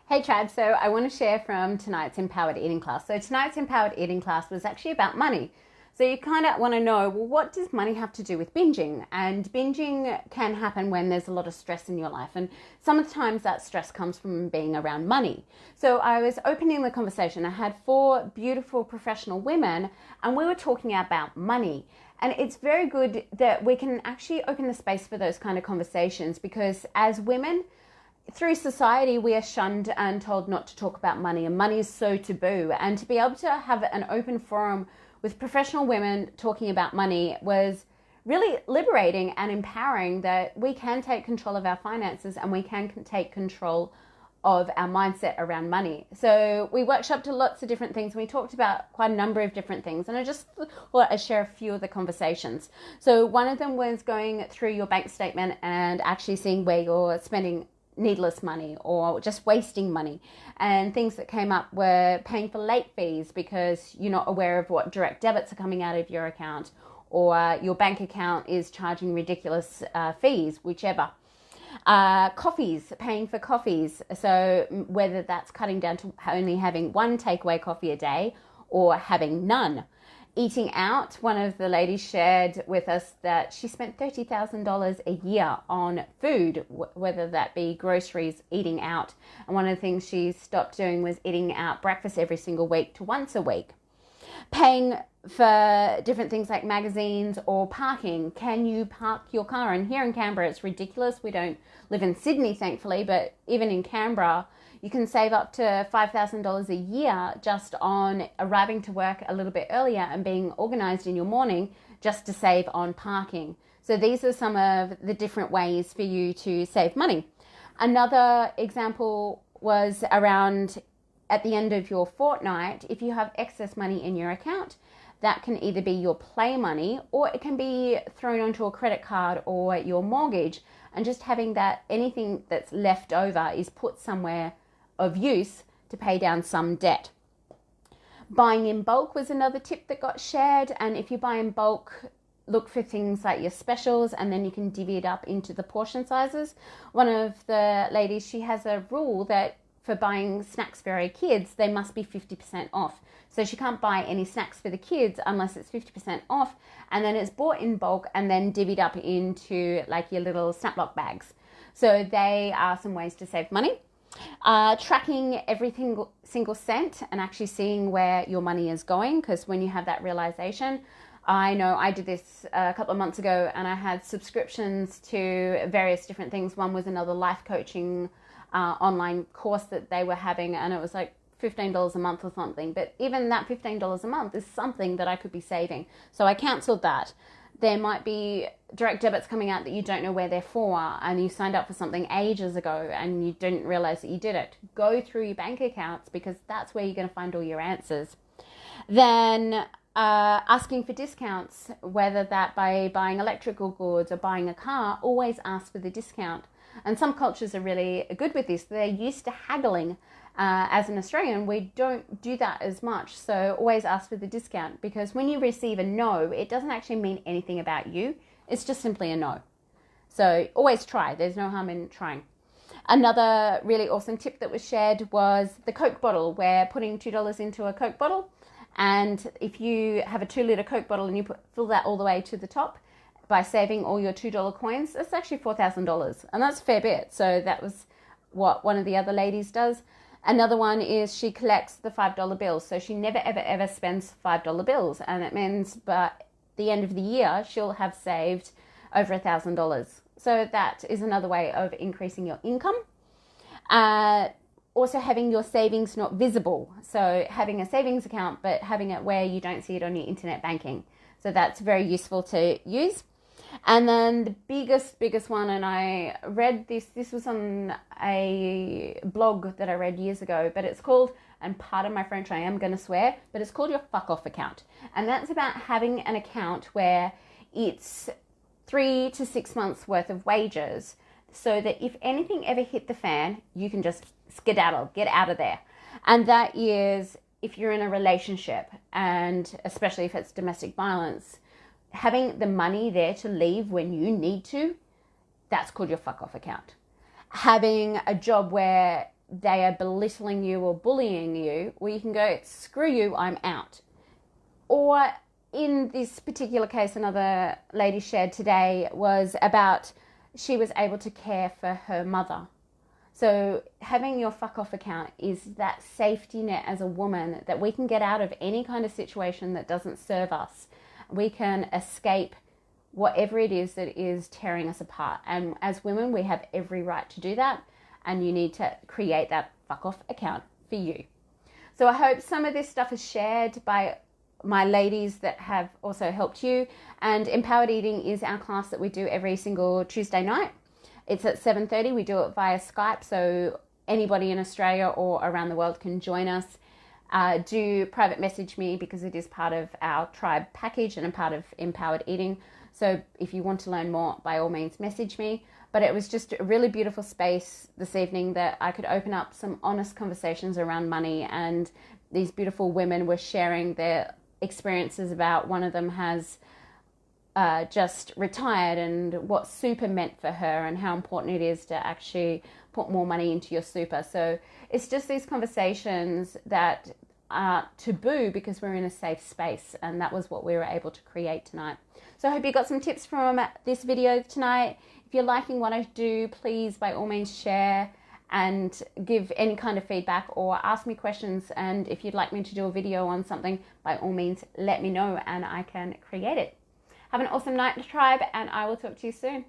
Hey Chad, so I want to share from tonight's Empowered Eating class. So tonight's Empowered Eating class was actually about money. So you kind of want to know, well, what does money have to do with binging? And binging can happen when there's a lot of stress in your life. And sometimes that stress comes from being around money. So I was opening the conversation. I had four beautiful professional women and we were talking about money. And it's very good that we can actually open the space for those kind of conversations because as women, through society, we are shunned and told not to talk about money, and money is so taboo. And to be able to have an open forum with professional women talking about money was really liberating and empowering, that we can take control of our finances and we can take control of our mindset around money. So we workshopped lots of different things. We talked about quite a number of different things, and I just thought I'd share a few of the conversations. So one of them was going through your bank statement and actually seeing where you're spending needless money or just wasting money. And things that came up were paying for late fees because you're not aware of what direct debits are coming out of your account, or your bank account is charging ridiculous fees, whichever. Coffees, paying for coffees. So whether that's cutting down to only having one takeaway coffee a day or having none. Eating out, one of the ladies shared with us that she spent $30,000 a year on food, whether that be groceries, eating out. And one of the things she stopped doing was eating out breakfast every single week to once a week. Paying for different things like magazines or parking. Can you park your car? And here in Canberra, it's ridiculous. We don't live in Sydney, thankfully, but even in Canberra, you can save up to $5,000 a year just on arriving to work a little bit earlier and being organised in your morning just to save on parking. So these are some of the different ways for you to save money. Another example was around at the end of your fortnight, if you have excess money in your account, that can either be your play money or it can be thrown onto a credit card or your mortgage, and just having that anything that's left over is put somewhere of use to pay down some debt. Buying in bulk was another tip that got shared, and if you buy in bulk, look for things like your specials and then you can divvy it up into the portion sizes. One of the ladies, she has a rule that for buying snacks for her kids, they must be 50% off. So she can't buy any snacks for the kids unless it's 50% off, and then it's bought in bulk and then divvied up into like your little Snaplock bags. So they are some ways to save money. Tracking every single cent and actually seeing where your money is going, because when you have that realization, I know I did this a couple of months ago and I had subscriptions to various different things. One was another life coaching online course that they were having, and it was like $15 a month or something. But even that $15 a month is something that I could be saving. So I cancelled that. There might be direct debits coming out that you don't know where they're for, and you signed up for something ages ago and you didn't realize that you did it. Go through your bank accounts because that's where you're going to find all your answers. Then asking for discounts, whether that by buying electrical goods or buying a car, always ask for the discount. And some cultures are really good with this. They're used to haggling. As an Australian, we don't do that as much. So always ask for the discount, because when you receive a no, it doesn't actually mean anything about you. It's just simply a no. So always try. There's no harm in trying. Another really awesome tip that was shared was the Coke bottle, where putting $2 into a Coke bottle, and if you have a 2-litre Coke bottle and you fill that all the way to the top, by saving all your $2 coins, it's actually $4,000, and that's a fair bit. So that was what one of the other ladies does. Another one is she collects the $5 bills, so she never ever spends $5 bills, and it means by the end of the year she'll have saved over $1,000. So that is another way of increasing your income. Also having your savings not visible, so having a savings account but having it where you don't see it on your internet banking. So that's very useful to use. And then the biggest one, and I read this was on a blog that I read years ago, but it's called, and pardon my French, I am going to swear, but it's called your fuck off account. And that's about having an account where it's 3 to 6 months worth of wages, so that if anything ever hit the fan, you can just skedaddle, get out of there. And that is if you're in a relationship, and especially if it's domestic violence, having the money there to leave when you need to, that's called your fuck off account. Having a job where they are belittling you or bullying you, well, you can go, screw you, I'm out. Or in this particular case, another lady shared today was about she was able to care for her mother. So having your fuck off account is that safety net as a woman that we can get out of any kind of situation that doesn't serve us. We can escape whatever it is that is tearing us apart. And as women, we have every right to do that. And you need to create that fuck off account for you. So I hope some of this stuff is shared by my ladies that have also helped you. And Empowered Eating is our class that we do every single Tuesday night. It's at 7:30. We do it via Skype, so anybody in Australia or around the world can join us. Do private message me because it is part of our tribe package and a part of Empowered Eating. So if you want to learn more, by all means, message me. But it was just a really beautiful space this evening that I could open up some honest conversations around money, and these beautiful women were sharing their experiences about one of them has just retired and what super meant for her and how important it is to actually put more money into your super. So it's just these conversations that are taboo because we're in a safe space, and that was what we were able to create tonight. So I hope you got some tips from this video tonight. If you're liking what I do, please by all means share and give any kind of feedback or ask me questions. And if you'd like me to do a video on something, by all means let me know and I can create it. Have an awesome night, tribe, and I will talk to you soon.